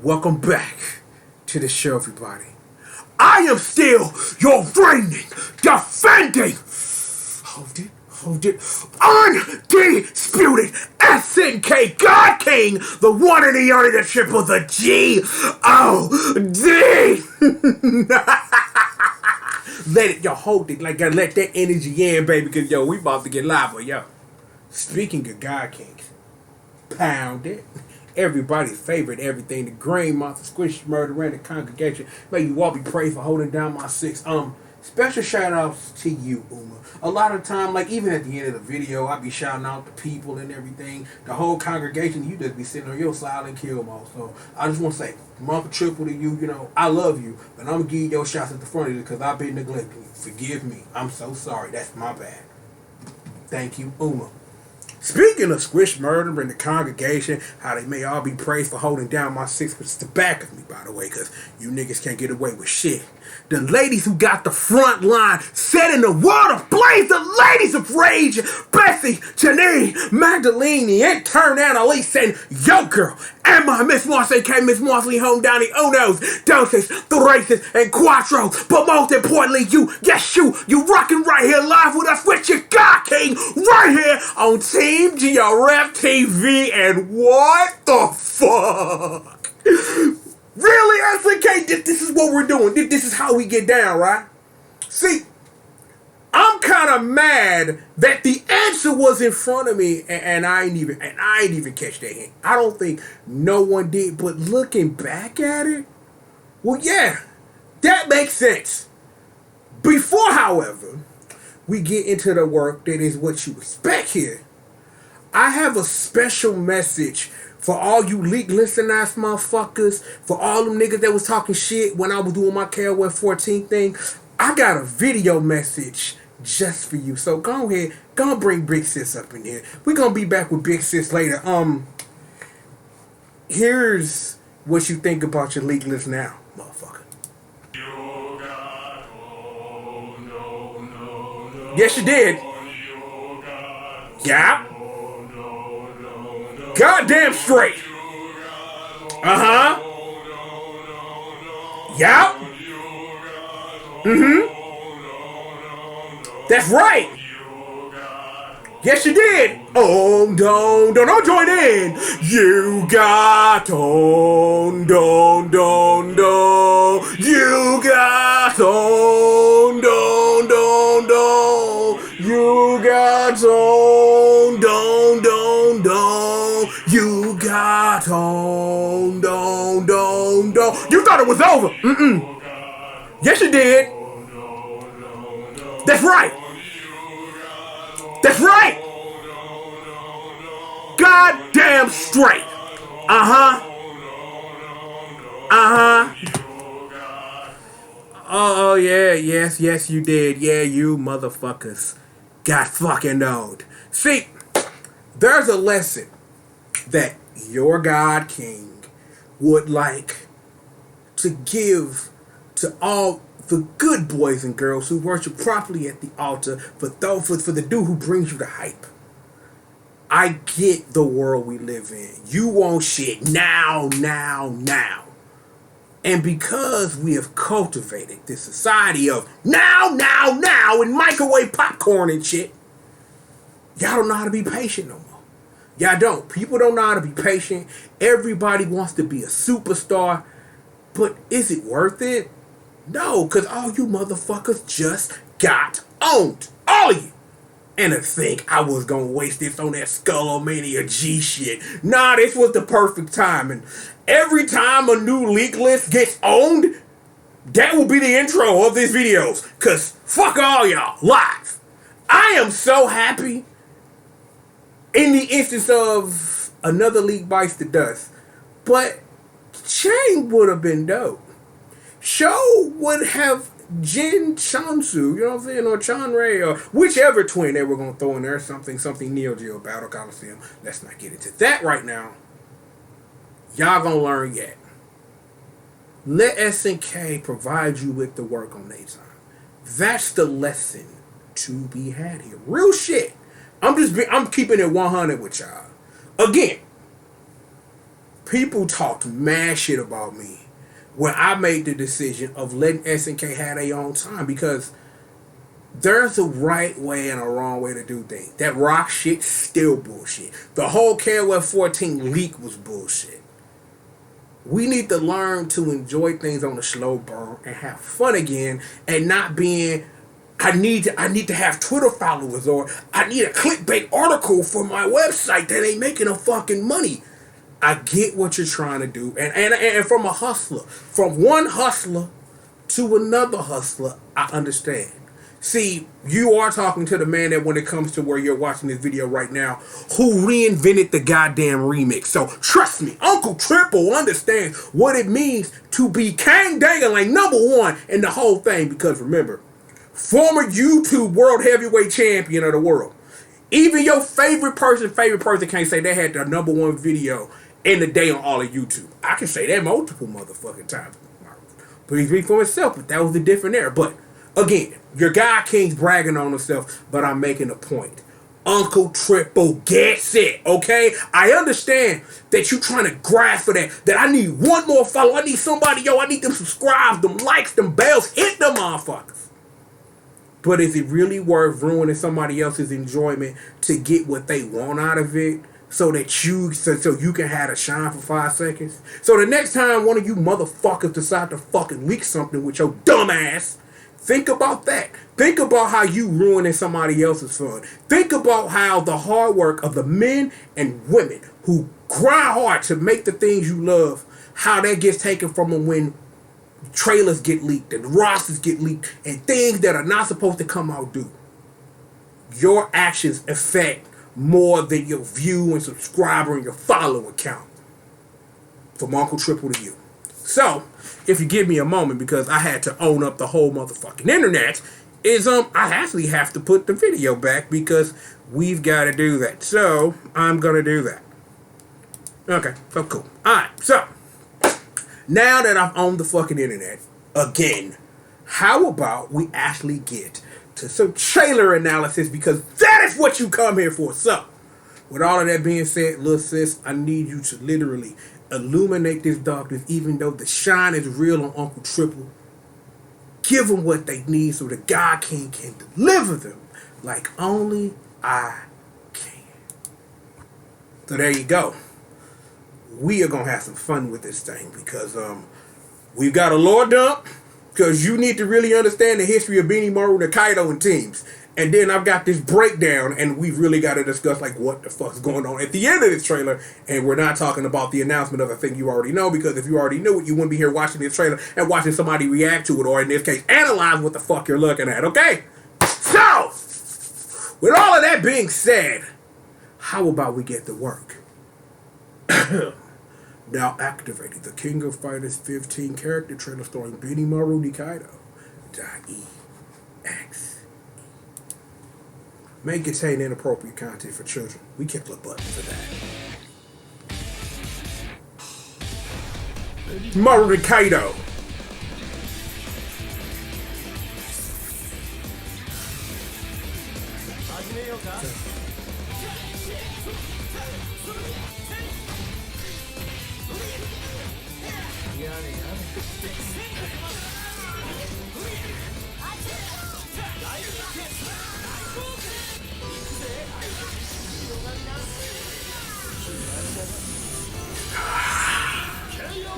Welcome back to the show, everybody. I am still your reigning, defending, undisputed SNK God King, the one and the only, the triple, the G.O.D. Let it, yo, hold it, like, let that energy in, baby, because, yo, we about to get live, but, yo, speaking of God Kings, pound it. Everybody's favorite, everything, the Green Monster, Squish, Murder, and the Congregation. May you all be praised for holding down my six. Special shout outs to you, Uma. A lot of time, like even at the end of the video, I be shouting out the people and everything. The whole congregation, you just be sitting on your silent kill mode. So I just want to say, month triple to you. You know, I love you, but I'm gonna give you your shots at the front of it because I've been neglecting you. Forgive me. I'm so sorry. That's my bad. Thank you, Uma. Speaking of Squish Murder and the Congregation, how they may all be praised for holding down my six, which is the back of me, by the way, because you niggas can't get away with shit. The ladies who got the front line, setting the world ablaze, the ladies of rage, Bessie, Janine, Magdalene, and Turn Annalise, and Yo Girl, and my Miss Marcy K, Miss Marcy, Home Downey, Unos, Doses, the Races, and Quattro. But most importantly, you rocking right here live with us with your God King, right here on Team GRF TV, and what the fuck? Really, SNK? This is what we're doing. This is how we get down, right? See, I'm kind of mad that the answer was in front of me, and I ain't even catch that hint. I don't think no one did. But looking back at it, well, yeah, that makes sense. Before, however, we get into the work that is what you expect here, I have a special message for all you leak listen ass motherfuckers, for all them niggas that was talking shit when I was doing my KOF 14 thing. I got a video message just for you. So go ahead, go bring Big Sis up in here. We're gonna be back with Big Sis later. Here's what you think about your leak list now, motherfucker. Yes, you did. Yeah. Goddamn straight. Uh-huh. Yup. Mm-hmm. That's right. Yes, you did. Oh, don't join in. You got don't. You got don't. You got don't. You got on, don't. You thought it was over. Mm-mm. Yes, you did. That's right. That's right. Goddamn straight. Uh-huh. Uh-huh. Oh, yeah. Yes, you did. Yeah, you motherfuckers got fucking owned. See, there's a lesson that your God King would like to give to all the good boys and girls who worship properly at the altar, for the dude who brings you the hype. I get the world we live in. You want shit now. And because we have cultivated this society of now, and microwave popcorn and shit, y'all don't know how to be patient no more. Y'all don't. People don't know how to be patient. Everybody wants to be a superstar. But is it worth it? No, because all you motherfuckers just got owned. All of you. And to think I was going to waste this on that Skullomania G shit. Nah, this was the perfect time. And every time a new leak list gets owned, that will be the intro of these videos. Because fuck all y'all. Live. I am so happy. In the instance of another leak bites the dust. But Chain would have been dope. Show would have Jin Chansu, you know what I'm saying, or Chanrei, or whichever twin they were going to throw in there, something Neo Geo Battle Coliseum. Let's not get into that right now. Y'all gonna learn yet. Let SNK provide you with the work on their time. That's the lesson to be had here. Real shit. I'm keeping it 100 with y'all. Again, People talked mad shit about me when I made the decision of letting SNK have their own time, because there's a right way and a wrong way to do things. That rock shit still bullshit. The whole KOF 14 leak was bullshit. We need to learn to enjoy things on a slow burn and have fun again, and not being, I need to have Twitter followers, or I need a clickbait article for my website that ain't making no fucking money. I get what you're trying to do, and from a hustler, from one hustler to another hustler, I understand. See, you are talking to the man that, when it comes to where you're watching this video right now, who reinvented the goddamn remix. So trust me, Uncle Triple understands what it means to be Kang Dangling #1 in the whole thing. Because remember, former YouTube World Heavyweight Champion of the world. Even your favorite person can't say they had the #1 video in the day on all of YouTube. I can say that multiple motherfucking times. Please speak for myself, but that was a different era. But again, your guy King's bragging on himself, but I'm making a point. Uncle Triple gets it, okay? I understand that you trying to grasp for that I need one more follow. I need somebody, I need them subscribes, them likes, them bells, hit them motherfuckers. But is it really worth ruining somebody else's enjoyment to get what they want out of it? So that you can have a shine for 5 seconds? So the next time one of you motherfuckers decide to fucking leak something with your dumb ass, think about that. Think about how you ruining somebody else's fun. Think about how the hard work of the men and women who grind hard to make the things you love, how that gets taken from them when trailers get leaked and rosters get leaked and things that are not supposed to come out do. Your actions affect more than your view and subscriber and your follow account. From Uncle Triple to you. So, if you give me a moment, because I had to own up the whole motherfucking internet, I actually have to put the video back because we've got to do that. So, I'm going to do that. Okay, so cool. Alright, so, now that I've owned the fucking internet, again, how about we actually get to some trailer analysis, because that is what you come here for. So, with all of that being said, little sis, I need you to literally illuminate this darkness, even though the shine is real on Uncle Triple. Give them what they need so the God King can deliver them like only I can. So there you go. We are going to have some fun with this thing, because we've got a lore dump, because you need to really understand the history of Benimaru Nikaido and teams. And then I've got this breakdown, and we've really got to discuss like what the fuck's going on at the end of this trailer. And we're not talking about the announcement of a thing you already know, because if you already knew it, you wouldn't be here watching this trailer and watching somebody react to it, or in this case, analyze what the fuck you're looking at, okay? So, with all of that being said, how about we get to work? Now activating the King of Fighters 15 character trailer starring Benimaru Nikaido. .exe. May contain inappropriate content for children. We kick the button for that. Maru Nikaido.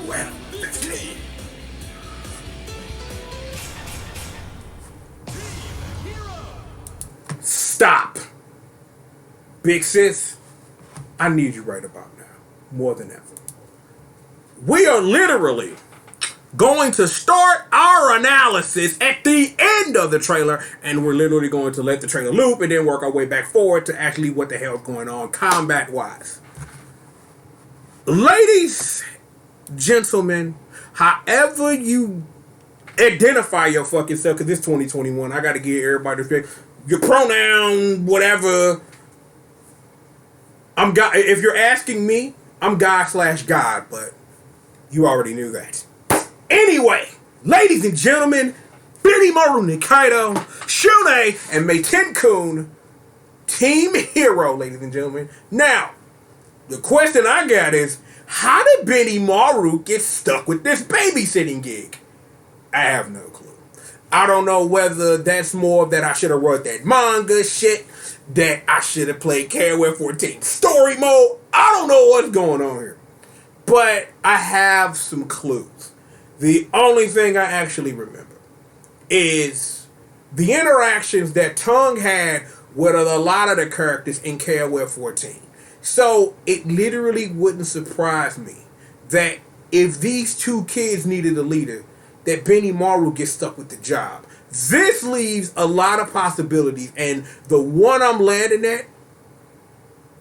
Well, let's see. Stop. Big sis, I need you right about now, more than ever. We are literally going to start our analysis at the end of the trailer, and we're literally going to let the trailer loop and then work our way back forward to actually what the hell's going on combat-wise. Ladies, gentlemen, however you identify your fucking self, because it's 2021, I gotta give everybody respect. Your pronoun, whatever. I'm God. If you're asking me, I'm God/God, but you already knew that. Anyway, ladies and gentlemen, Benimaru Nikaido, Shune, and Meitenkun, Team Hero, ladies and gentlemen. Now, the question I got is, How did Benimaru get stuck with this babysitting gig? I have no clue. I don't know whether that's more that I should have wrote that manga shit, that I should have played KOF 14 story mode. I don't know what's going on here. But I have some clues. The only thing I actually remember is the interactions that Tung had with a lot of the characters in KOF 14. So it literally wouldn't surprise me that if these two kids needed a leader, that Benimaru gets stuck with the job. This leaves a lot of possibilities, and the one I'm landing at,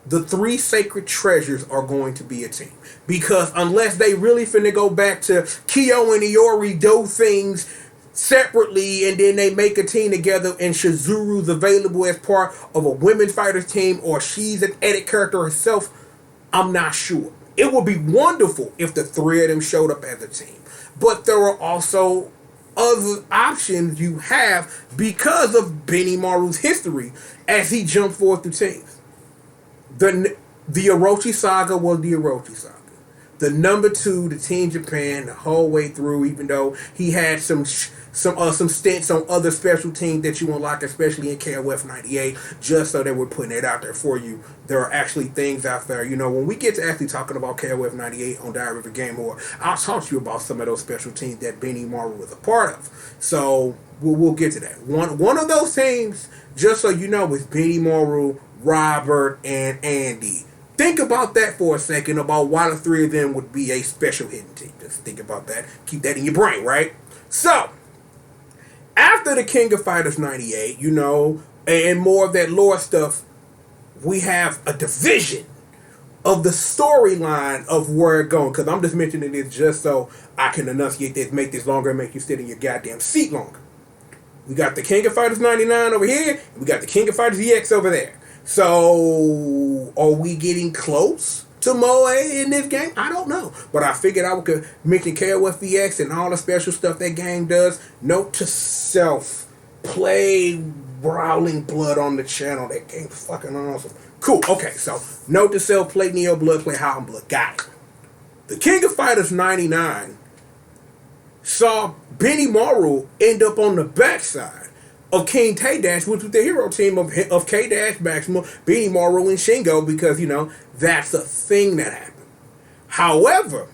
the three sacred treasures are going to be a team. Because unless they really finna go back to Kyo and Iori do things separately and then they make a team together and Shizuru's available as part of a women's fighters team or she's an edit character herself, I'm not sure. It would be wonderful if the three of them showed up as a team. But there are also other options you have because of Benimaru's history as he jumped forth through teams. The Orochi Saga was the Orochi Saga. The number 2, the Team Japan, the whole way through, even though he had some stints on other special teams that you unlock, especially in KOF 98, just so that we're putting it out there for you. There are actually things out there. You know, when we get to actually talking about KOF 98 on Diary of a Game War, I'll talk to you about some of those special teams that Benimaru was a part of. So we'll get to that. One of those teams, just so you know, is Benimaru, Robert, and Andy. Think about that for a second, about why the three of them would be a special hidden team. Just think about that. Keep that in your brain, right? So, after the King of Fighters 98, you know, and more of that lore stuff, we have a division of the storyline of where it's going. Because I'm just mentioning this just so I can enunciate this, make this longer, and make you sit in your goddamn seat longer. We got the King of Fighters 99 over here, and we got the King of Fighters EX over there. So, are we getting close to Moe in this game? I don't know. But I figured I could mention KOF EX and all the special stuff that game does. Note to self, play Brawling Blood on the channel. That game's fucking awesome. Cool, okay, so note to self, play Neo Blood, play Howling Blood. Got it. The King of Fighters 99 saw Benimaru end up on the backside of King K-Dash, which was the hero team of K-Dash, Maxima, Benimaru, and Shingo, because, you know, that's a thing that happened. However,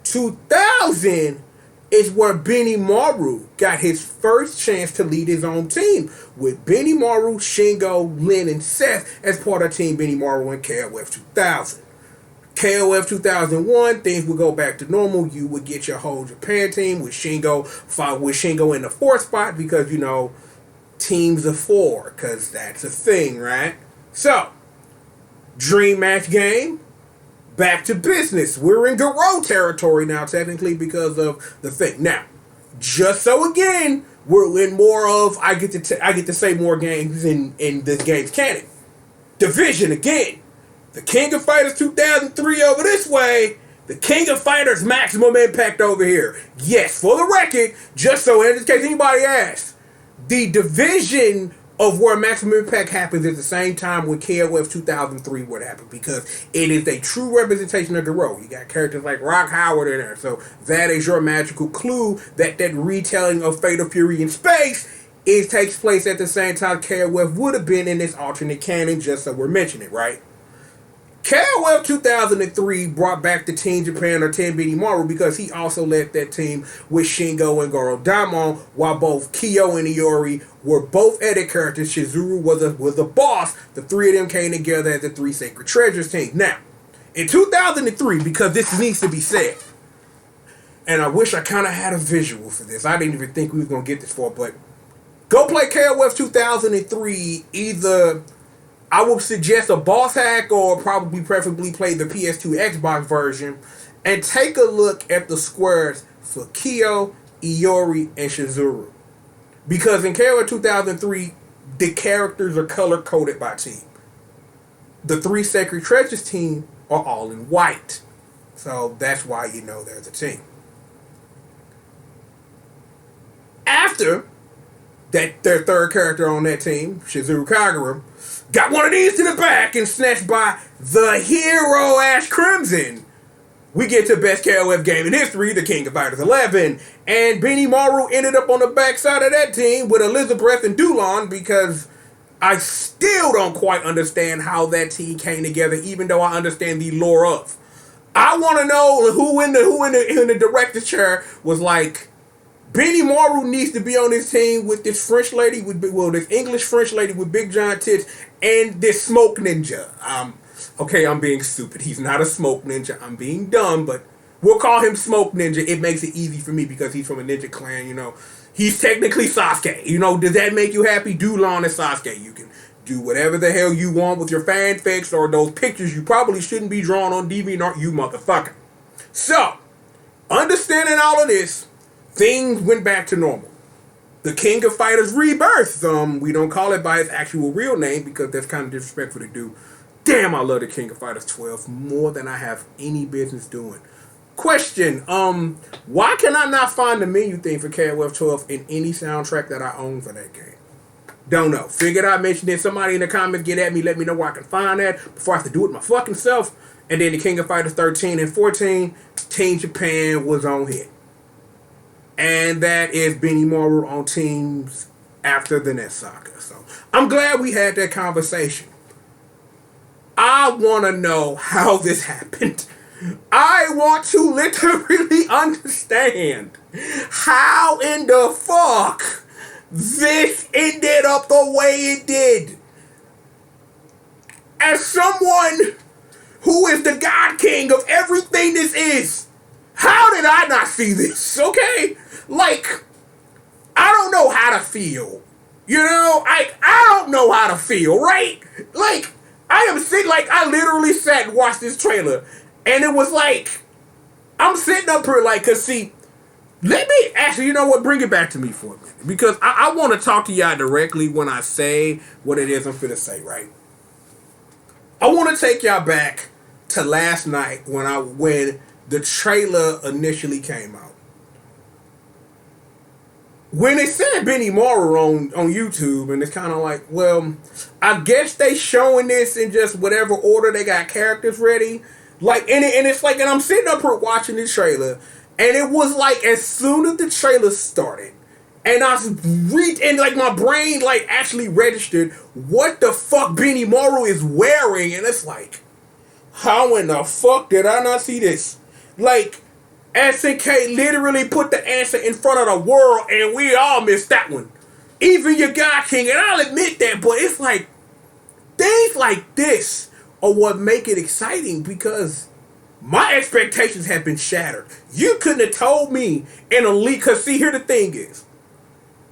2000 is where Benimaru got his first chance to lead his own team, with Benimaru, Shingo, Lin, and Seth as part of Team Benimaru in KOF 2000. KOF 2001, things would go back to normal. You would get your whole Japan team with Shingo in the 4th spot because, you know, teams of 4, because that's a thing, right? So, dream match game, back to business. We're in G.O.D territory now, technically, because of the thing. Now, just so again, we're in more of, I get to say more games in this game's canon. Division again. The King of Fighters 2003 over this way. The King of Fighters Maximum Impact over here. Yes, for the record, just so in case anybody asks, the division of where Maximum Impact happens at the same time when KOF 2003 would happen, because it is a true representation of G.O.D. You got characters like Rock Howard in there, so that is your magical clue that retelling of Fatal Fury in space takes place at the same time KOF would have been in this alternate canon, just so we're mentioning it, right? KOF 2003 brought back the Team Japan or Team Benimaru because he also led that team with Shingo and Goro Daimon, while both Kyo and Iori were both edit characters. Shizuru was the boss. The three of them came together as the Three Sacred Treasures team. Now, in 2003, because this needs to be said, and I wish I kind of had a visual for this. I didn't even think we was going to get this far, but go play KOF 2003 either... I would suggest a boss hack or preferably play the PS2 Xbox version and take a look at the squares for Kyo, Iori, and Shizuru. Because in KOF 2003, the characters are color-coded by team. The Three Sacred Treasures team are all in white. So that's why you know there's a team. After that, their third character on that team, Shizuru Kagura, got one of these to the back and snatched by the hero Ash Crimson. we get to best KOF game in history, the King of Fighters 11. And Benimaru ended up on the backside of that team with Elizabeth and Dulon because I still don't quite understand how that team came together, even though I understand the lore of. I want to know who in the director's chair was like, Benimaru needs to be on this team with this French lady this English French lady with big giant tits and this smoke ninja. Okay, I'm being stupid. He's not a smoke ninja. I'm being dumb, but we'll call him Smoke Ninja. It makes it easy for me because he's from a ninja clan, you know. He's technically Sasuke. You know, does that make you happy? Dulon is Sasuke. You can do whatever the hell you want with your fanfics or those pictures you probably shouldn't be drawn on DeviantArt, you motherfucker. So, understanding all of this, things went back to normal. The King of Fighters rebirth. We don't call it by its actual real name because that's kind of disrespectful to do. Damn, I love the King of Fighters 12 more than I have any business doing. Question, why can I not find the menu thing for KOF 12 in any soundtrack that I own for that game? Don't know. Figured I'd mention it. Somebody in the comments get at me, let me know where I can find that before I have to do it my fucking self. And then the King of Fighters 13 and 14, Team Japan was on hit. And that is Benimaru on teams after the next saga. So I'm glad we had that conversation. I want to know how this happened. I want to literally understand how in the fuck this ended up the way it did. As someone who is the God King of everything this is, how did I not see this? Okay? Like, I don't know how to feel. You know? I don't know how to feel, right? Like, I am sitting, like, I literally sat and watched this trailer, and it was like, I'm sitting up here, like, cause see, let me, actually, you know what, bring it back to me for a minute, because I want to talk to y'all directly when I say what it is I'm finna say, right? I want to take y'all back to last night when the trailer initially came out. When they said Benimaru on YouTube, and it's kind of like, well, I guess they showing this in just whatever order they got characters ready. Like, and it's like, and I'm sitting up here watching the trailer, and it was like, as soon as the trailer started, and and like my brain like actually registered what the fuck Benimaru is wearing, and it's like, how in the fuck did I not see this? Like, SNK literally put the answer in front of the world, and we all missed that one. Even your God King, and I'll admit that, but it's like, things like this are what make it exciting, because my expectations have been shattered. You couldn't have told me in a leak, because see, here the thing is,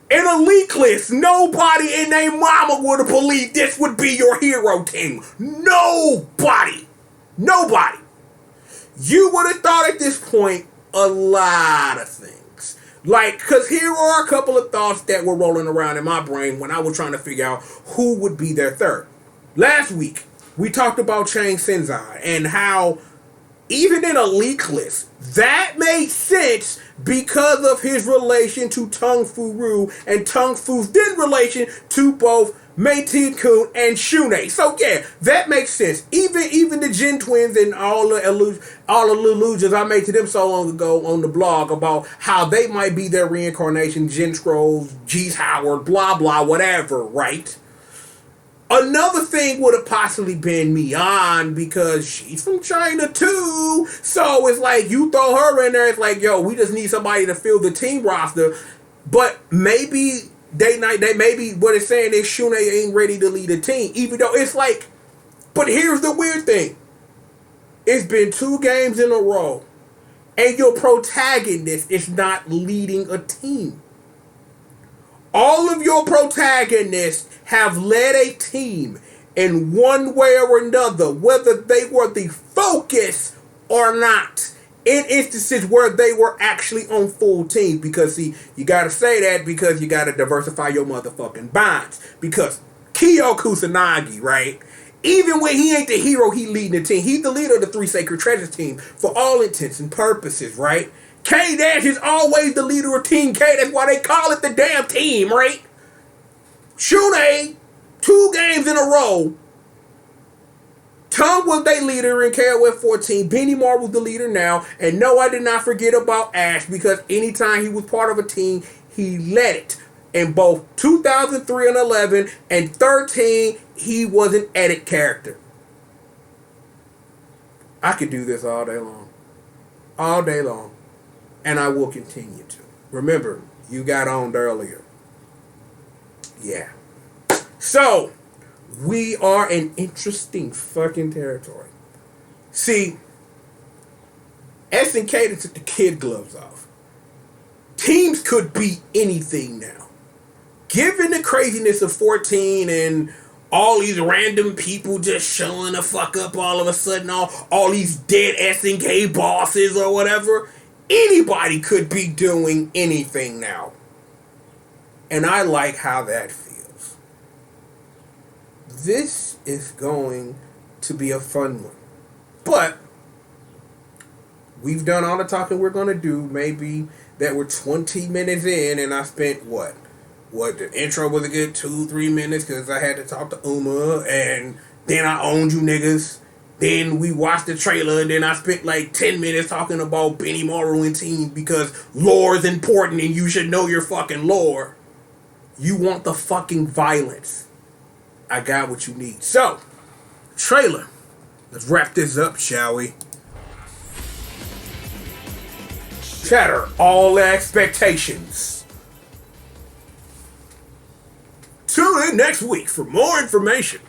in a leak list, nobody in their mama would have believed this would be your hero team. Nobody. Nobody. You would have thought at this point a lot of things. Like, because here are a couple of thoughts that were rolling around in my brain when I was trying to figure out who would be their third. Last week, we talked about Chang Senzai and how even in a leak list, that made sense because of his relation to Tung Fu and Tung Fu's then relation to both Mei-Tin-Kun and Shunei. So yeah, that makes sense. Even the Jin twins and all the allusions I made to them so long ago on the blog about how they might be their reincarnation, Jin Scrolls, G's Howard, blah blah, whatever, right? Another thing would have possibly been Mian, because she's from China too. So it's like, you throw her in there, it's like, yo, we just need somebody to fill the team roster. But maybe maybe what it's saying is Shunei ain't ready to lead a team. Even though it's like, but here's the weird thing. It's been 2 games in a row, and your protagonist is not leading a team. All of your protagonists have led a team in one way or another, whether they were the focus or not, in instances where they were actually on full team. Because, see, you gotta say that because you gotta diversify your motherfucking bonds. Because Kyo Kusanagi, right? Even when he ain't the hero, he leading the team. He's the leader of the 3 Sacred Treasures team for all intents and purposes, right? K-Dash is always the leader of Team K. That's why they call it the damn team, right? Shunei, 2 games in a row, Tung was their leader in KOF 14. Benimaru was the leader now. And no, I did not forget about Ash because anytime he was part of a team, he led it. In both 2003 and 11 and 13, he was an edit character. I could do this all day long. All day long. And I will continue to. Remember, you got owned earlier. Yeah. So, we are in interesting fucking territory. See, SNK took the kid gloves off. Teams could be anything now. Given the craziness of 14 and all these random people just showing the fuck up all of a sudden, all these dead SNK bosses or whatever, anybody could be doing anything now. And I like how that feels. This is going to be a fun one. But we've done all the talking we're going to do. Maybe that we're 20 minutes in and I spent what, the intro was a good 2-3 minutes because I had to talk to Uma and then I owned you niggas. Then we watched the trailer and then I spent like 10 minutes talking about Benimaru and team because lore is important and you should know your fucking lore. You want the fucking violence. I got what you need. So, trailer. Let's wrap this up, shall we? Shatter all expectations. Tune in next week for more information.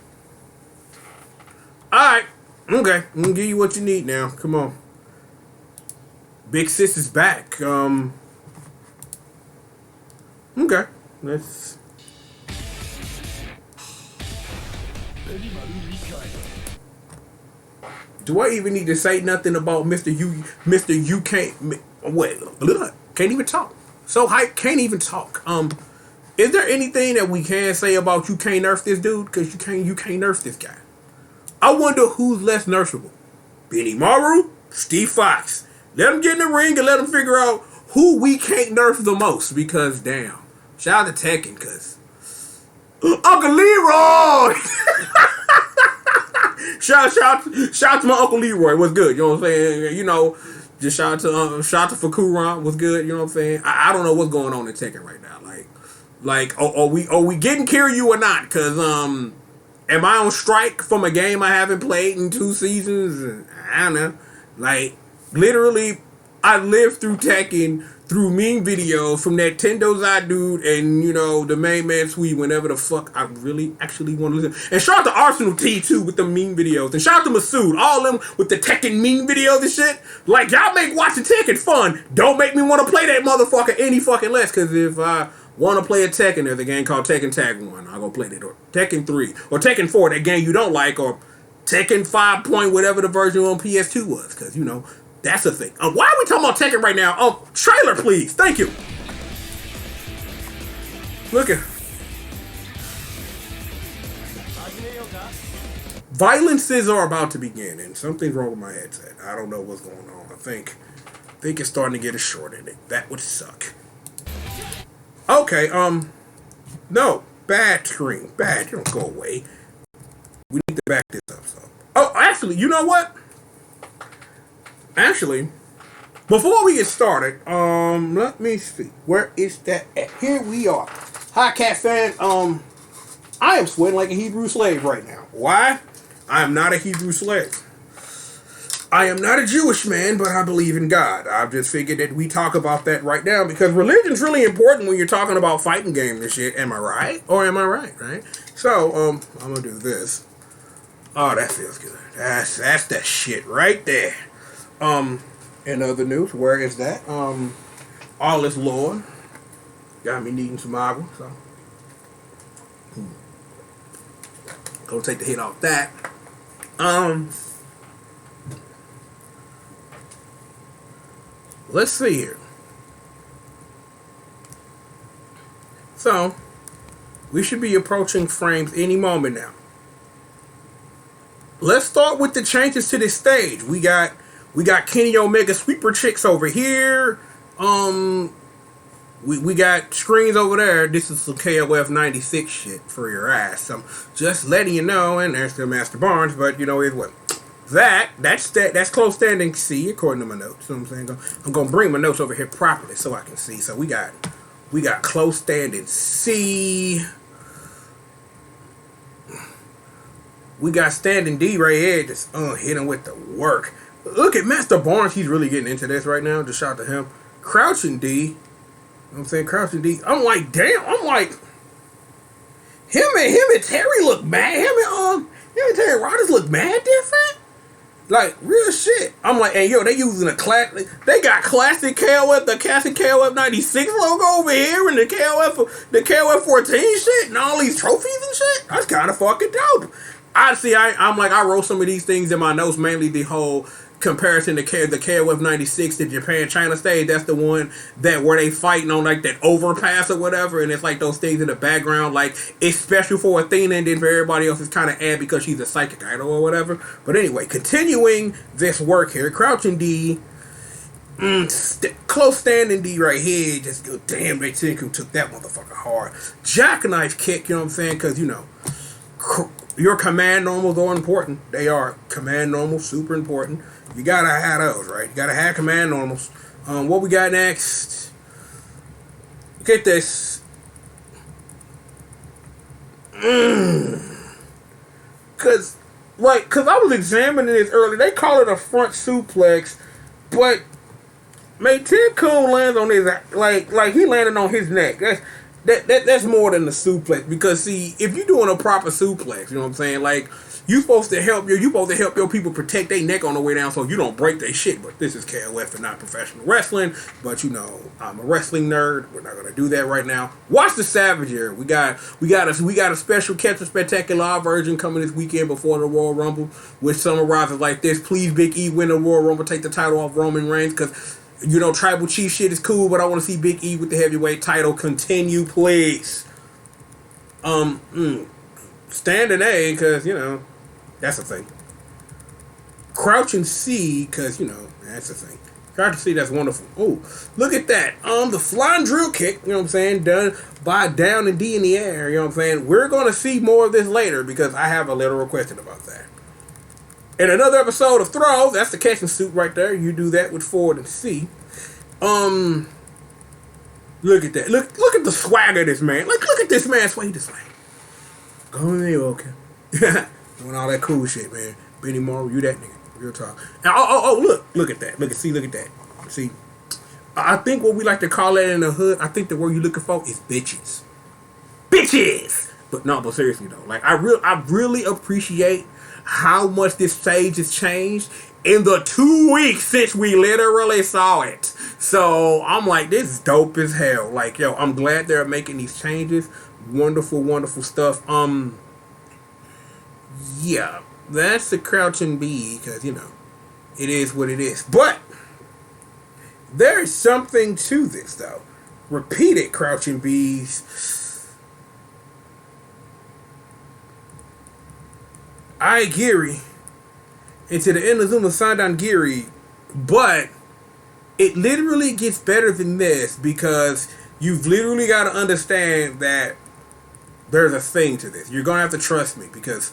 Alright. Okay. I'm gonna give you what you need now. Come on. Big Sis is back. Okay. Let's... Do I even need to say nothing about Mr. You can't... Wait. Can't even talk. So hype, can't even talk. Is there anything that we can say about you can't nerf this dude? Because you can't nerf this guy. I wonder who's less nurseable. Benimaru, Steve Fox. Let him get in the ring and let him figure out who we can't nerf the most. Because, damn. Shout out to Tekken, because... Uncle Leroy! shout out to my Uncle Leroy. What's good? You know what I'm saying? You know, just shout out to Fakuran. What's good? You know what I'm saying? I don't know what's going on in Tekken right now. Like, are we getting Kiryu or not? Because, am I on strike from a game I haven't played in 2 seasons? I don't know. Like, literally, I lived through Tekken through meme videos from that Tendo dude and, you know, the main man Sweet whenever the fuck I really actually want to listen. And shout out to Arsenal T too with the meme videos. And shout out to Masood, all them with the Tekken meme videos and shit. Like, y'all make watching Tekken fun. Don't make me want to play that motherfucker any fucking less. Because if I want to play a Tekken, there's a game called Tekken Tag 1. I'll go play that. Or Tekken 3. Or Tekken 4, that game you don't like. Or Tekken 5 point whatever the version on PS2 was. Because, you know, that's the thing. Why are we talking about Tekken right now? Trailer, please. Thank you. Look at... Violences are about to begin, and something's wrong with my headset. I don't know what's going on. I think it's starting to get a short in it. That would suck. Okay, no. Bad screen. Bad. You don't go away. We need to back this up, so. Oh, actually, you know what? Actually, before we get started, let me see. Where is that at? Here we are. Hi, Cat fan. I am sweating like a Hebrew slave right now. Why? I am not a Hebrew slave. I am not a Jewish man, but I believe in God. I've just figured that we talk about that right now because religion's really important when you're talking about fighting games and shit. Am I right? Or am I right? So, I'm gonna do this. Oh, that feels good. That's that shit right there. In other news, where is that? All is Lord. Got me needing some Marvel, so. Gonna take the hit off that. Let's see here. So, we should be approaching frames any moment now. Let's start with the changes to this stage. We got Kenny Omega Sweeper Chicks over here. We got screens over there. This is some KOF 96 shit for your ass. So I'm just letting you know, and there's still Master Barnes, but you know it's what. That's close standing C according to my notes. You know what I'm saying? I'm gonna bring my notes over here properly so I can see. So we got close standing C. We got standing D right here, just hitting with the work. Look at Master Barnes, he's really getting into this right now. Just shout to him. Crouching D. You know what I'm saying? Crouching D. I'm like, damn, I'm like him and Terry look mad. Him and Terry Rodgers look mad different. Like, real shit. I'm like, hey, yo, they using a classic. They got classic KOF, the classic KOF 96 logo over here, and the KOF 14 shit, and all these trophies and shit. That's kind of fucking dope. I'm like, I wrote some of these things in my notes, mainly the whole comparison to the KOF 96 to Japan China stage. That's the one that where they fighting on like that overpass or whatever, and it's like those things in the background, like it's special for Athena and then for everybody else it's kind of ad because she's a psychic idol or whatever. But anyway, continuing this work here, crouching D, close standing D right here, just go damn, they took that motherfucker hard. Jackknife kick, you know what I'm saying? Because you know, your command normals are important. They are command normals, super important. You gotta have those, right? You gotta have command normals. What we got next? Get this. Cause I was examining this earlier. They call it a front suplex, but Ted Kun lands on his like he landed on his neck. That's more than the suplex, because see, if you're doing a proper suplex, you know what I'm saying, like you supposed to help your people protect their neck on the way down so you don't break their shit. But this is KOF and not professional wrestling. But you know, I'm a wrestling nerd. We're not gonna do that right now. Watch the Savagery. We got a special Catch a Spectacular version coming this weekend before the Royal Rumble, which summarizes like this: please, Big E win the Royal Rumble, take the title off Roman Reigns, because you know, tribal chief shit is cool, but I want to see Big E with the heavyweight title continue, please. Standing A, because, you know, that's a thing. Crouching C, because, you know, that's a thing. Crouching C, that's wonderful. Oh, look at that. The flying drill kick, you know what I'm saying, done by down and D in the air, you know what I'm saying. We're going to see more of this later, because I have a little question about that. In another episode of Throw, that's the catching suit right there. You do that with forward and C. Look at that. Look at the swagger of this man. Look at this man sway this way. Go in there, okay. Doing all that cool shit, man. Benimaru, you that nigga. Real talk. And look at that. Look at that. See, I think what we like to call that in the hood, I think the word you're looking for is bitches. Bitches! But seriously though, like I really appreciate how much this stage has changed in the 2 weeks since we literally saw it. So I'm like, this is dope as hell. Like, yo, I'm glad they're making these changes. Wonderful, wonderful stuff. Yeah, that's the crouching B, because, you know, it is what it is. But there's something to this, though. Repeated crouching B's. Giri into the Inazuma Sandan Giri, but it literally gets better than this, because you've literally got to understand that there's a thing to this. You're gonna have to trust me, because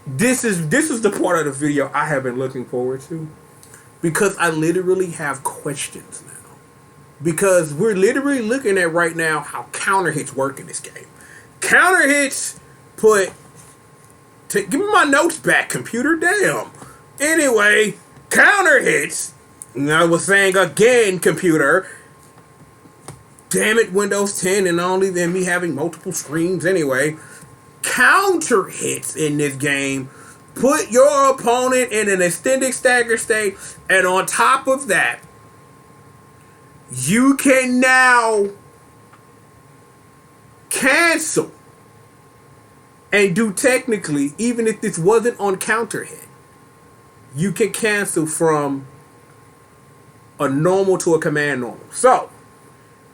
this is the part of the video I have been looking forward to, because I literally have questions now, because we're literally looking at right now how counter hits work in this game. Counter hits give me my notes back, computer. Damn. Anyway, counter hits. And I was saying again, computer. Damn it, Windows 10, and only then me having multiple screens. Anyway, counter hits in this game put your opponent in an extended stagger state, and on top of that, you can now cancel and do technically, even if this wasn't on counter hit, you can cancel from a normal to a command normal. So,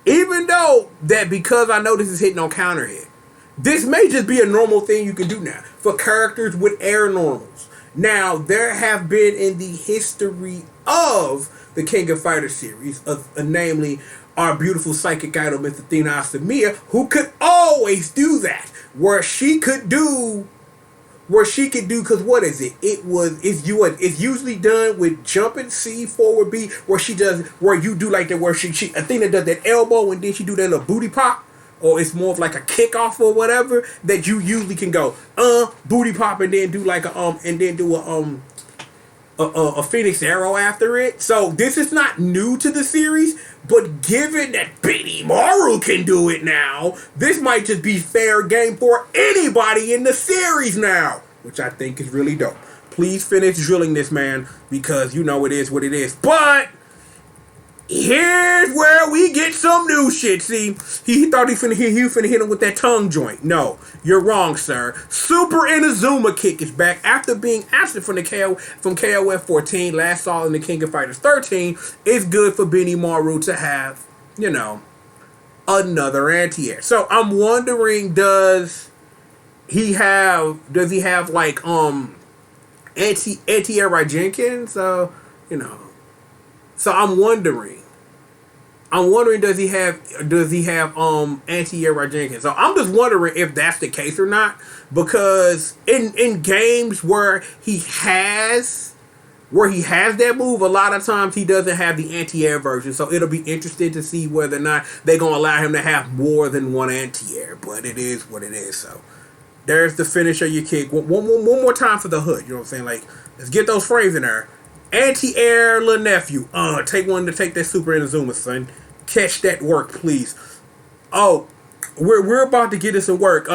even though that, because I know this is hitting on counter hit, this may just be a normal thing you can do now for characters with air normals. Now, there have been in the history of the King of Fighters series, namely our beautiful psychic idol, Miss Athena Asamiya, who could always do that, because what is it? It's usually done with jumping C, forward B, where you do like that, where Athena does that elbow and then she do that little booty pop. Or it's more of like a kickoff or whatever that you usually can go booty pop and then do like a Phoenix Arrow after it. So this is not new to the series, but given that Benimaru can do it now, this might just be fair game for anybody in the series now, which I think is really dope. Please finish drilling this, man, because you know it is what it is. But here's where we get some new shit. See, he thought he finna hit him with that tongue joint. No, you're wrong, sir. Super Inazuma kick is back after being absent from KOF 14. Last saw in the King of Fighters 13. It's good for Benimaru to have, another anti-air. So I'm wondering, does he have like anti-air by Jenkins? So I'm wondering, does he have anti-air by Jenkins? So I'm just wondering if that's the case or not, because in games where he has that move, a lot of times he doesn't have the anti-air version. So it'll be interesting to see whether or not they're gonna allow him to have more than one anti-air. But it is what it is. So there's the finish of your kick. One more time for the hood. You know what I'm saying? Like, let's get those frames in there. Anti-air, little nephew. Take one to take that Super Inazuma, son. Catch that work, please. Oh, we're about to get this in work.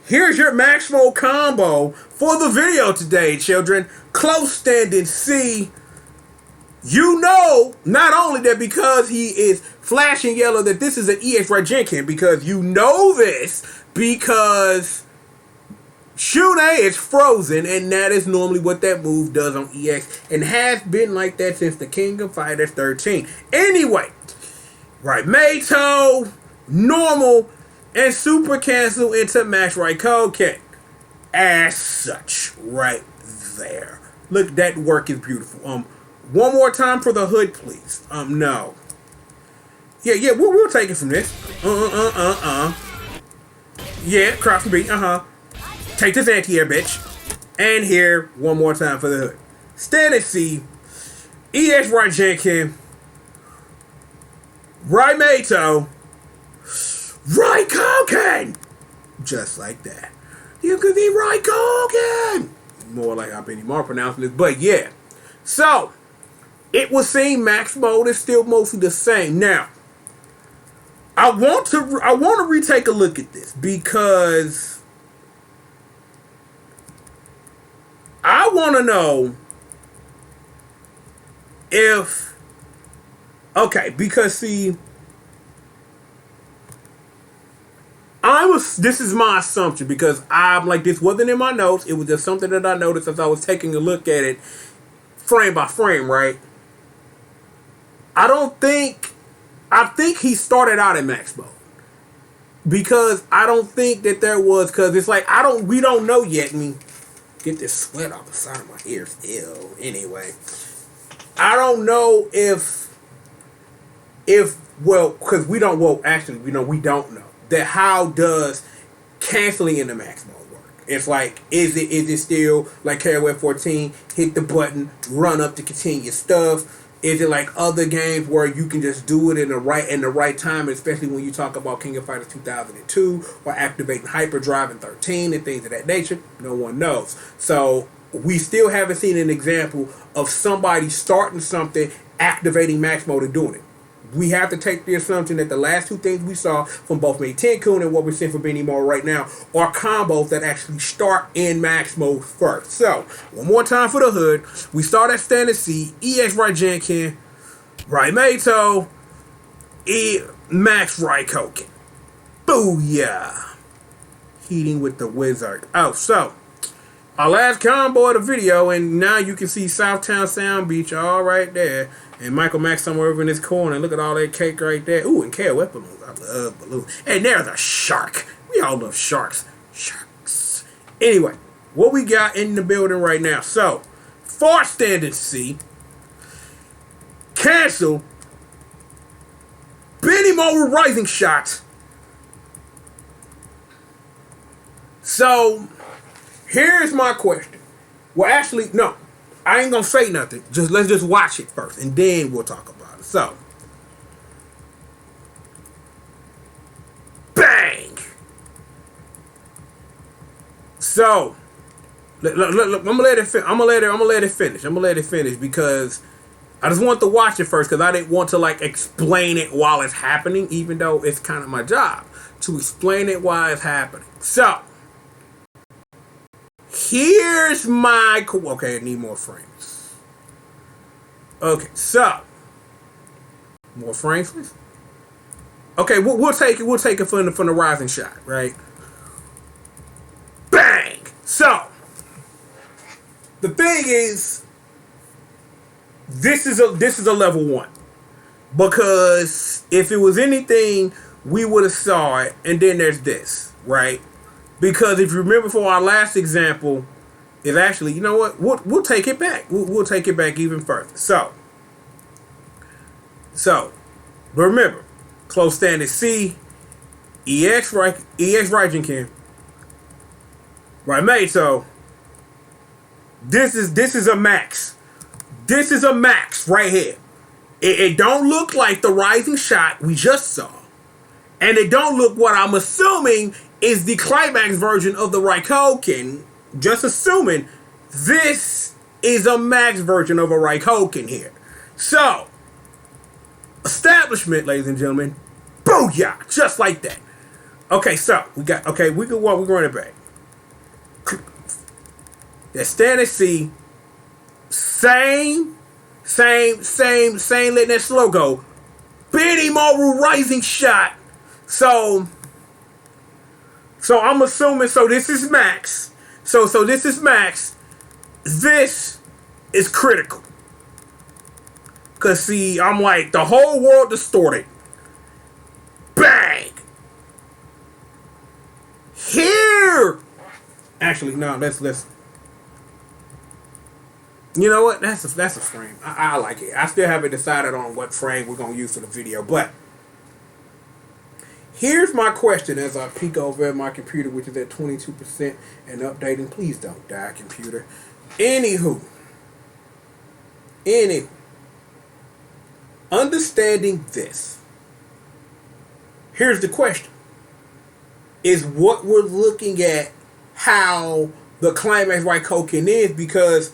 Here's your Maximo combo for the video today, children. Close standing C. You know, not only that because he is flashing yellow that this is an EX Raijinken, because you know this because Shune is frozen, and that is normally what that move does on EX, and has been like that since the King of Fighters 13. Anyway, right, Meito, normal, and super cancel into Max Raikkoken. As such, right there. Look, that work is beautiful. One more time for the hood, please. No. Yeah, we'll take it from this. Yeah, cross the beat, Take this anti-air, bitch. And here, one more time for the hood. Standing C, EX Raijinken, Raimeito, Raikkoken! Just like that. You could be Raikkoken! More like how Benimaru pronounced this, but yeah. So, it was same max mode is still mostly the same. Now, I want to retake a look at this because I want to know if, because see, this is my assumption, because I'm like, this wasn't in my notes. It was just something that I noticed as I was taking a look at it frame by frame, right? I think he started out in max mode. Because I don't think that there was, because it's like, we don't know yet. I mean, get this sweat off the side of my ears. Ew. Anyway, I don't know because we don't know that. How does canceling in the max mode work? It's like, is it still like KOF 14, hit the button, run up to continue stuff? Is it like other games where you can just do it in the right time, especially when you talk about King of Fighters 2002 or activating Hyperdrive in 13 and things of that nature? No one knows. So we still haven't seen an example of somebody starting something, activating max mode and doing it. We have to take the assumption that the last two things we saw from both Mei Tenkun and what we're seeing for Benimaru right now are combos that actually start in max mode first. So, one more time for the hood. We start at standard C, EX Raijinken, Raimeito, Max Raikkoken. Booyah! Heating with the wizard. Oh, so, our last combo of the video, and now you can see Southtown Sound Beach all right there. And Michael Mack somewhere over in this corner. Look at all that cake right there. Ooh, and KOF balloons. I love balloons. And there's a shark. We all love sharks. Sharks. Anyway, what we got in the building right now. So, for standard C, cancel Benimaru Rising Shot. So, here's my question. Well, actually, no. I ain't gonna say nothing. Let's just watch it first, and then we'll talk about it. So, bang. So, I'm gonna let it finish because I just want to watch it first because I didn't want to like explain it while it's happening, even though it's kind of my job to explain it while it's happening. So, here's my... Okay, I need more frames. Okay, so... More frames, please? Okay, we'll take it from the rising shot, right? Bang! So, the thing is, this is a level 1. Because if it was anything, we would have saw it, and then there's this, right? Because if you remember for our last example, is actually, you know what? We'll take it back. We'll take it back even further. So, but remember, close standing C, EX Raijinkin, right, mate? So, this is a max. This is a max right here. It don't look like the rising shot we just saw, and it don't look what I'm assuming is the climax version of the Raikoken. Just assuming this is a max version of a Raikoken here. So, establishment, ladies and gentlemen, booyah, just like that. Okay, so we can run it back. That standing C, same, letting that slow go. Benimaru Rising Shot. So I'm assuming, so this is max. So this is max. This is critical. Cause see, I'm like, the whole world distorted. Bang! Here! Actually, no, let's you know what? That's a frame. I like it. I still haven't decided on what frame we're gonna use for the video, but here's my question as I peek over at my computer, which is at 22% and updating. Please don't die, computer. Anywho, understanding this, here's the question. Is what we're looking at how the climax Raikoken is, because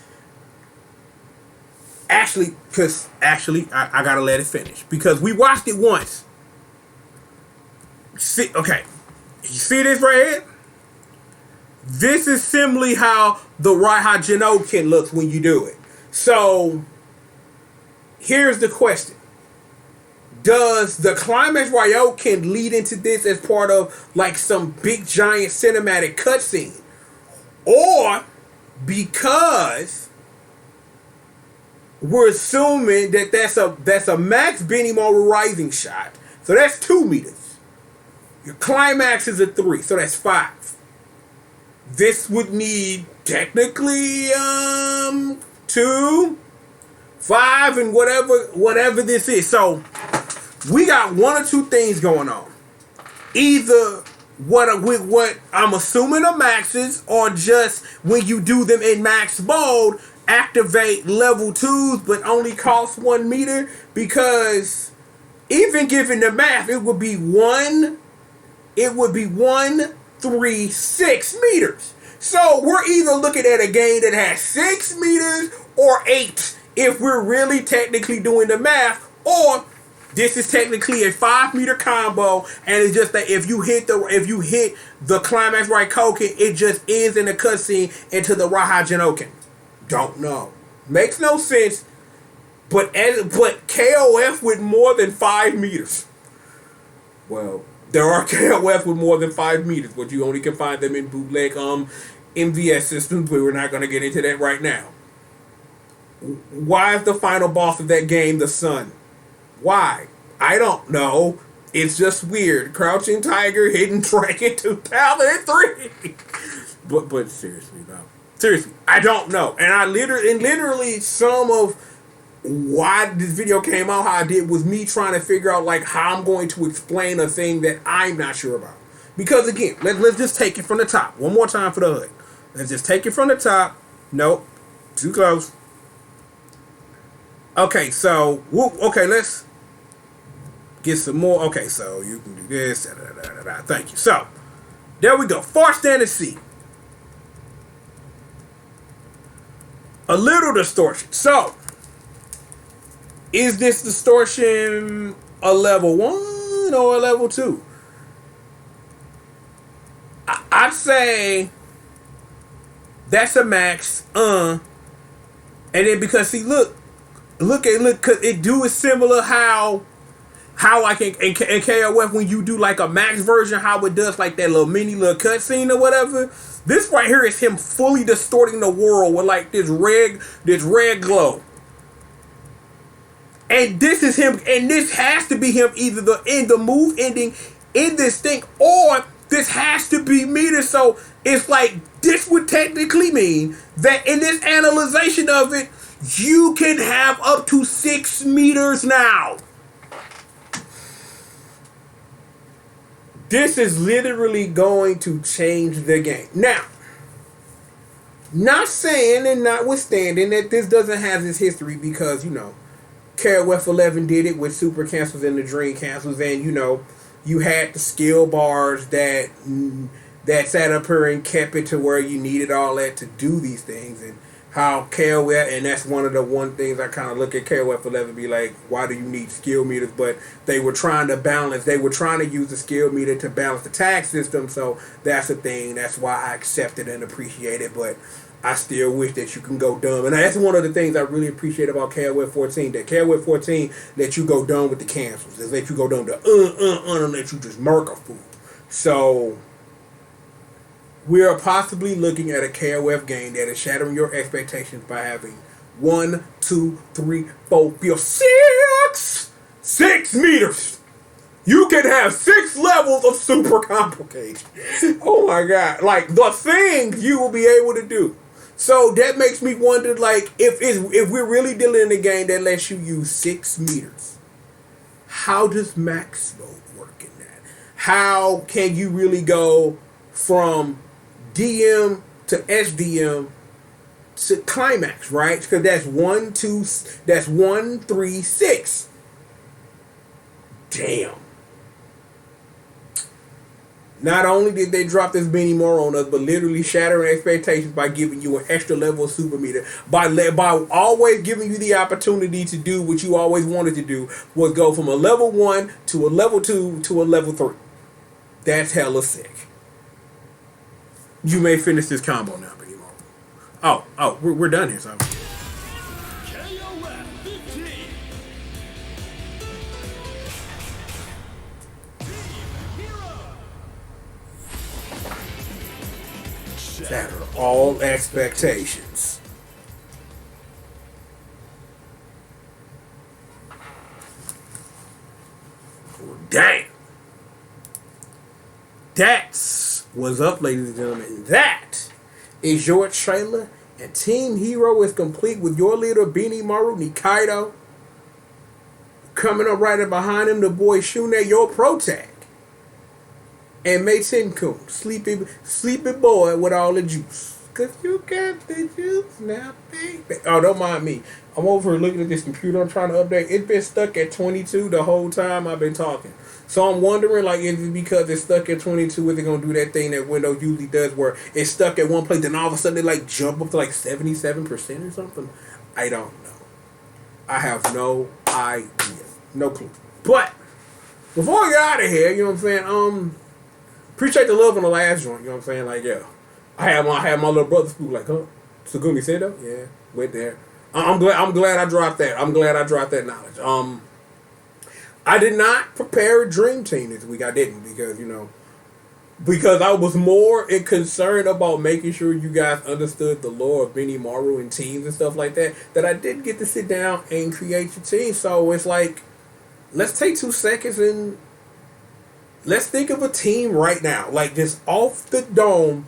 actually, I gotta let it finish. Because we watched it once. See, okay. You see this right here? This is simply how the Raijinken looks when you do it. So, here's the question. Does the climax Raikoken lead into this as part of like some big giant cinematic cutscene? Or because we're assuming that that's a max Benimaru Rising Shot. So that's 2 meters. Your climax is a 3, so that's 5. This would need technically 2, 5, and whatever this is. So we got one or two things going on. Either what I'm assuming are maxes, or just when you do them in max mode, activate level 2s but only cost 1 meter, because even given the math, it would be 1, 3, 6 meters. So we're either looking at a game that has 6 meters or 8 if we're really technically doing the math, or this is technically a 5 meter combo, and it's just that if you hit the climax Raikoken, it just ends in a cutscene into the Raijinken. Don't know. Makes no sense. But KOF with more than 5 meters. Well, there are KOF with more than 5 meters, but you only can find them in bootleg MVS systems, but we're not going to get into that right now. Why is the final boss of that game the sun? Why? I don't know. It's just weird. Crouching Tiger, Hidden Dragon 2003. But seriously, though. Seriously, I don't know. And literally some of why this video came out how I did was me trying to figure out like how I'm going to explain a thing that I'm not sure about. Because again, let's just take it from the top. One more time for the hood. Let's just take it from the top. Nope. Too close. Okay, so okay, let's get some more. Okay, so you can do this. Da, da, da, da, da. Thank you. So there we go. Far standard C. A little distortion. So is this distortion a level 1 or a level 2? I'd say that's a max. And then because see, look, cause it do is similar how like in KOF when you do like a max version, how it does like that little cutscene or whatever. This right here is him fully distorting the world with like this red glow. And this is him, and this has to be him either the move ending in this thing, or this has to be meter. So it's like this would technically mean that in this analyzation of it, you can have up to 6 meters now. This is literally going to change the game. Now, not saying and notwithstanding that this doesn't have this history, because, you know, KOF 11 did it with super cancels and the dream cancels, and, you know, you had the skill bars that sat up here and kept it to where you needed all that to do these things, and how KOF, and that's one of the things I kind of look at KOF 11 be like, why do you need skill meters? But they were trying to balance, they were trying to use the skill meter to balance the tag system, so that's the thing, that's why I accept it and appreciate it, but I still wish that you can go dumb. And that's one of the things I really appreciate about KOF 14, that KOF 14 let you go dumb with the cancels, they let you go dumb to and let you just murk a fool. So we are possibly looking at a KOF game that is shattering your expectations by having 1, 2, 3, 4, 5, 6 meters. You can have 6 levels of super complication. Oh my god. Like the things you will be able to do. So that makes me wonder, like, if we're really dealing in a game that lets you use 6 meters, how does max mode work in that? How can you really go from DM to SDM to climax, right? Because that's 1, 3, 6. Damn. Not only did they drop this Benimaru on us, but literally shattering expectations by giving you an extra level of super meter. By always giving you the opportunity to do what you always wanted to do, was go from a level 1 to a level 2 to a level 3. That's hella sick. You may finish this combo now, Benimaru. Oh, we're done here, so. Shatter all expectations. Damn. That's what's up, ladies and gentlemen. That is your trailer, and Team Hero is complete with your leader, Benimaru Nikaido. Coming up right behind him, the boy Shune, your pro tag. And Master Tung, sleepy boy with all the juice. Cause you got the juice now, baby. Oh, don't mind me. I'm over here looking at this computer I'm trying to update. It's been stuck at 22 the whole time I've been talking. So I'm wondering, like, is it because it's stuck at 22, is it going to do that thing that Windows usually does where it's stuck at one place, then all of a sudden they, like, jump up to, like, 77% or something? I don't know. I have no idea. No clue. But, before we get out of here, you know what I'm saying, appreciate the love on the last joint, you know what I'm saying? Like, yeah. I had my little brother spook like, huh? Sugumi Sendo? Yeah, went there. I'm glad I dropped that. I'm glad I dropped that knowledge. I did not prepare a dream team this week. I didn't because I was more concerned about making sure you guys understood the lore of Benimaru and teams and stuff like that, that I didn't get to sit down and create your team. So it's like, let's take 2 seconds and let's think of a team right now. Like, just off the dome,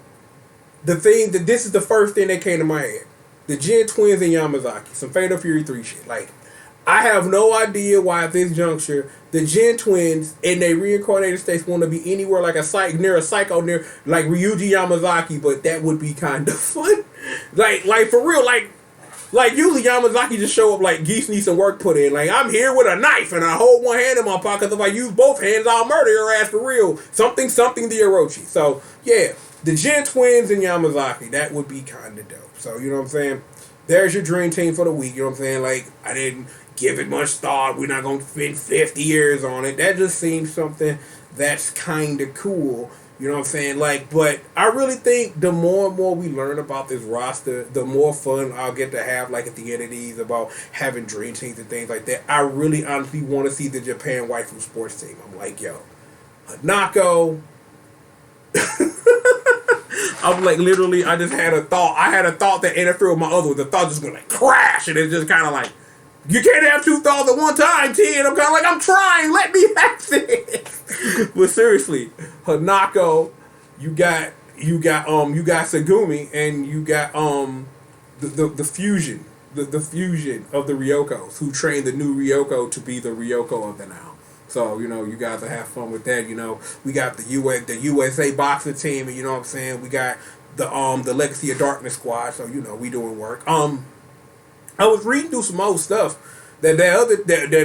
this is the first thing that came to my head. The Gen Twins and Yamazaki. Some Fatal Fury 3 shit. Like, I have no idea why at this juncture the Gen twins in their reincarnated states want to be anywhere like near a psycho near like Ryuji Yamazaki, but that would be kind of fun. Like for real, like usually Yamazaki just show up like geese need some work put in. Like I'm here with a knife and I hold one hand in my pocket. If I use both hands, I'll murder your ass for real. Something the Orochi. So yeah, the Gen twins and Yamazaki, that would be kind of dope. So you know what I'm saying? There's your dream team for the week. You know what I'm saying? Like I didn't give it much thought. We're not gonna spend 50 years on it. That just seems something that's kind of cool. You know what I'm saying? Like, but I really think the more and more we learn about this roster, the more fun I'll get to have, like, at the end of these about having dream teams and things like that. I really honestly want to see the Japan waifu sports team. I'm like, yo, Hanako. I'm like, literally, I just had a thought. I had a thought that interfered with my other one. The thought just going to like, crash, and it's just kind of like, you can't have two thoughts at one time, T. And I'm kind of like, I'm trying. Let me have this. But seriously, Hanako, you got Sagumi, and you got the fusion, the fusion of the Ryokos who trained the new Ryoko to be the Ryoko of the now. So you know, you guys will have fun with that. You know, we got the USA boxing team, and you know what I'm saying. We got the Legacy of Darkness squad. So you know, we doing work. I was reading through some old stuff that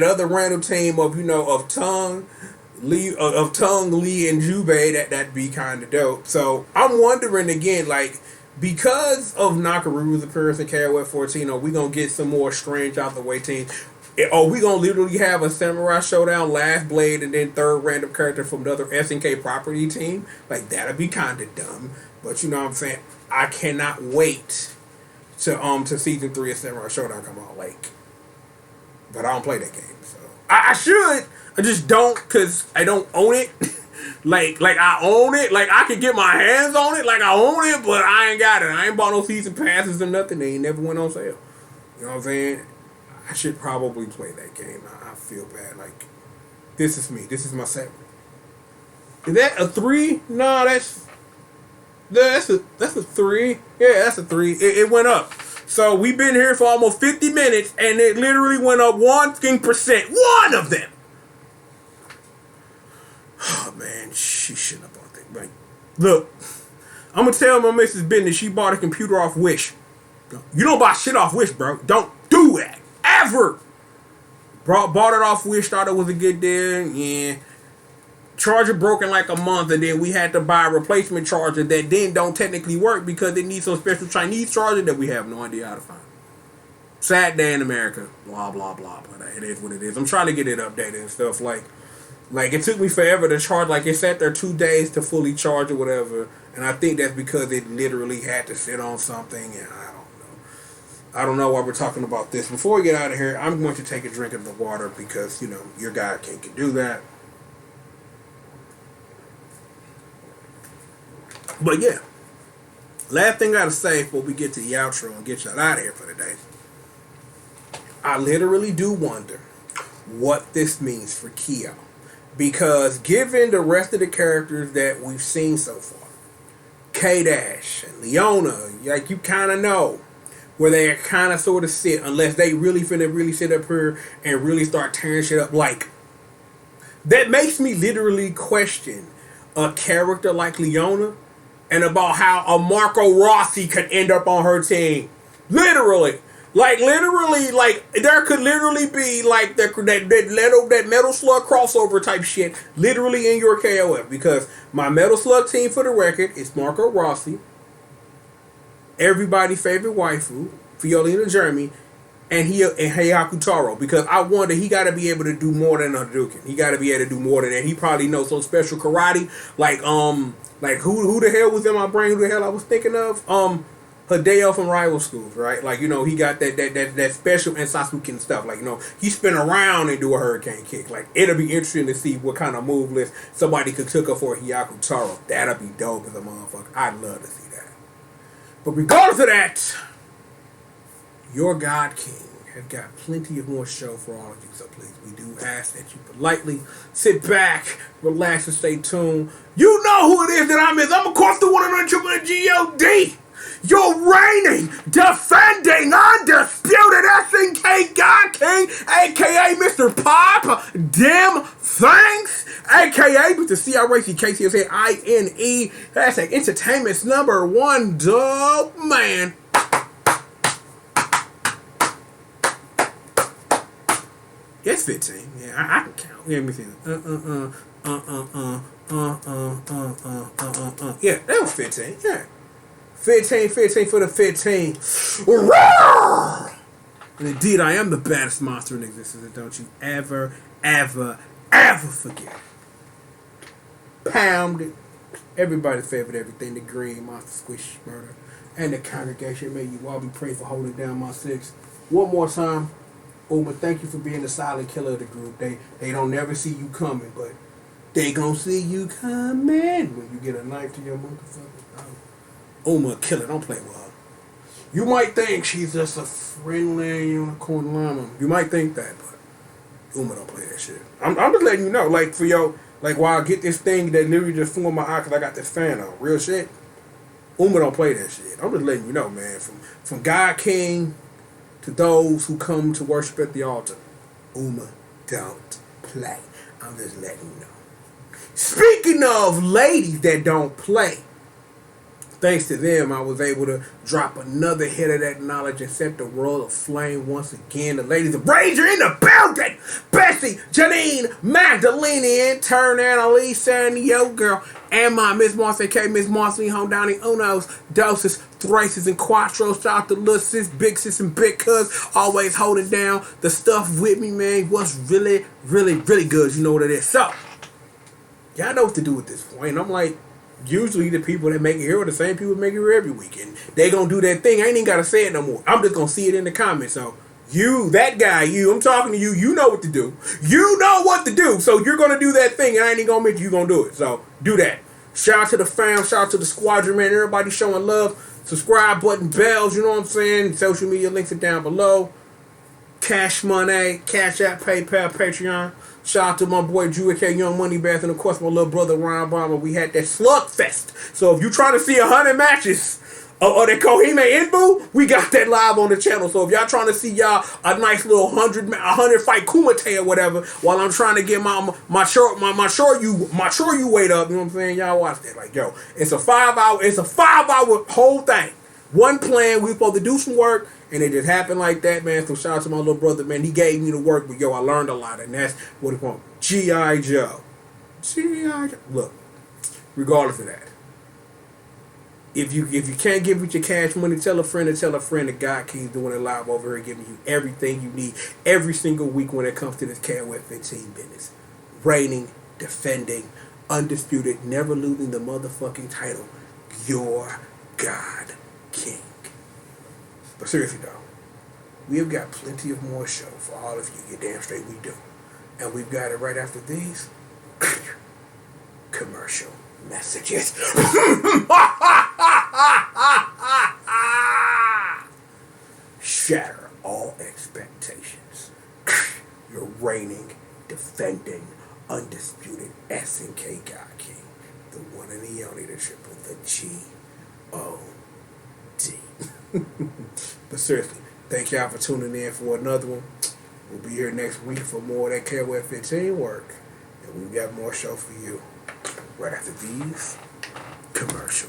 other random team of Tung, Lee, and Jubei, that'd be kind of dope. So I'm wondering again, like, because of Nakaru's appearance in KOF 14, are we gonna get some more strange out the way teams? Are we gonna literally have a Samurai Showdown, Last Blade, and then third random character from the other SNK property team? Like, that'd be kind of dumb. But you know what I'm saying? I cannot wait to season 3 of Samurai Showdown come out. Like, but I don't play that game, so I should. I just don't, cause I don't own it. like I own it. Like I can get my hands on it. Like I own it, but I ain't got it. I ain't bought no season passes or nothing. They ain't never went on sale. You know what I'm saying? I should probably play that game. I feel bad. Like, this is me. This is my segment. Is that a 3? No, that's a 3. Yeah, that's a 3. It went up. So we've been here for almost 50 minutes, and it literally went up 1%. One of them. Oh man, she shouldn't have bought that. Like, look, I'm gonna tell my missus business. She bought a computer off Wish. You don't buy shit off Wish, bro. Don't do that ever. Bought it off Wish. Thought it was a good deal. Yeah. Charger broke in like a month, and then we had to buy a replacement charger that then don't technically work because it needs some special Chinese charger that we have no idea how to find. Sad day in America. Blah, blah, blah. But it is what it is. I'm trying to get it updated and stuff. Like it took me forever to charge. Like, it sat there 2 days to fully charge or whatever. And I think that's because it literally had to sit on something. And I don't know why we're talking about this. Before we get out of here, I'm going to take a drink of the water because, you know, your guy can do that. But yeah, last thing I gotta say before we get to the outro and get y'all out of here for the day. I literally do wonder what this means for Kyo. Because given the rest of the characters that we've seen so far, K-Dash and Leona, like, you kind of know where they kind of sort of sit, unless they really finna sit up here and really start tearing shit up. Like, that makes me literally question a character like Leona and about how a Marco Rossi could end up on her team. Literally. Like, there could literally be, like, that Metal Slug crossover type shit literally in your KOF. Because my Metal Slug team, for the record, is Marco Rossi, everybody's favorite waifu, Fiolina Jeremy, and Heihaku Taro. Because I wonder, he got to be able to do more than a Hadouken. He got to be able to do more than that. He probably knows some special karate, like who the hell was in my brain? Who the hell I was thinking of? Hideo from Rival Schools, right? Like, you know, he got that special in Sasuke stuff. Like, you know, he spin around and do a hurricane kick. Like, it'll be interesting to see what kind of move list somebody could cook up for Heihaku Taro. That'll be dope as a motherfucker. I'd love to see that. But regardless of that, your God King has got plenty of more show for all of you. So please, we do ask that you politely sit back, relax, and stay tuned. You know who it is that I miss. I'm, of course, the one and only G.O.D. Your reigning, defending, undisputed SNK God King, aka Mr. Pop, Dim Thanks, aka Mr. CRACKCSAINE, hashtag entertainment's #1 dog man. It's 15. Yeah, I can count. Let me see. Yeah, that was 15. Yeah. 15 for the 15. And indeed, I am the baddest monster in existence. And don't you ever, ever, ever forget. Pound it. Everybody's favorite everything. The Green Monster Squish Murder. And the congregation. May you all be praying for holding down my 6. One more time. Uma, thank you for being the silent killer of the group. They don't never see you coming, but they gonna see you coming when you get a knife to your motherfucker. Uma, killer, don't play with her. You might think she's just a friendly unicorn llama. You might think that, but Uma don't play that shit. I'm just letting you know, like for your, like while I get this thing that literally just formed my eye because I got this fan on, real shit. Uma don't play that shit. I'm just letting you know, man. From God King to those who come to worship at the altar, Uma don't play. I'm just letting you know. Speaking of ladies that don't play, thanks to them, I was able to drop another hit of that knowledge and set the world aflame once again. The ladies of Rage are in the building. Bessie, Janine, Magdalena, Turn, Annalise, Sandy, Yo Girl, and my Miss Moss, aka Miss Mossy, home down in Unos, Doses, Thrices, and Quattros. Shout out to Lil Sis, Big Sis, and Big Cuz, always holding down the stuff with me, man. What's really, really, really good. You know what it is. So, y'all know what to do at this point. I'm like, usually the people that make it here are the same people that make it here every weekend. They gonna do that thing. I ain't even gotta say it no more. I'm just gonna see it in the comments. So you, that guy, I'm talking to you. You know what to do. You know what to do. So you're gonna do that thing, and I ain't even gonna make you gonna do it. So do that. Shout out to the fam. Shout out to the squadron, man. Everybody showing love. Subscribe button, bells. You know what I'm saying. Social media links are down below. Cash Money, Cash App, PayPal, Patreon. Shout out to my boy Drew, aka Young Money Bath, and of course my little brother Ryan Bomber. We had that slugfest. So if you're trying to see 100 matches or the Kohime Inbu, we got that live on the channel. So if y'all trying to see y'all a nice little 100 fight Kumite or whatever, while I'm trying to get my short you weight up, you know what I'm saying? Y'all watch that. Like, yo, it's a 5 hour whole thing. One plan, we supposed to do some work, and it just happened like that, man. So shout out to my little brother, man. He gave me the work, but yo, I learned a lot, and that's what it's called. G.I. Joe. G.I. Joe. Look, regardless of that, if you can't give with your cash money, tell a friend that God King's doing it live over here, giving you everything you need every single week when it comes to this KOF 15 business. Reigning, defending, undisputed, never losing the motherfucking title. Your God King. But seriously though, we have got plenty of more show for all of you. You're damn straight we do. And we've got it right after these commercial messages. Shatter all expectations. Your reigning, defending, undisputed SNK God King. The one and the only, the triple, the G.O.D. But seriously, thank y'all for tuning in for another one. We'll be here next week for more of that KOF 15 work. And we've got more show for you right after these commercial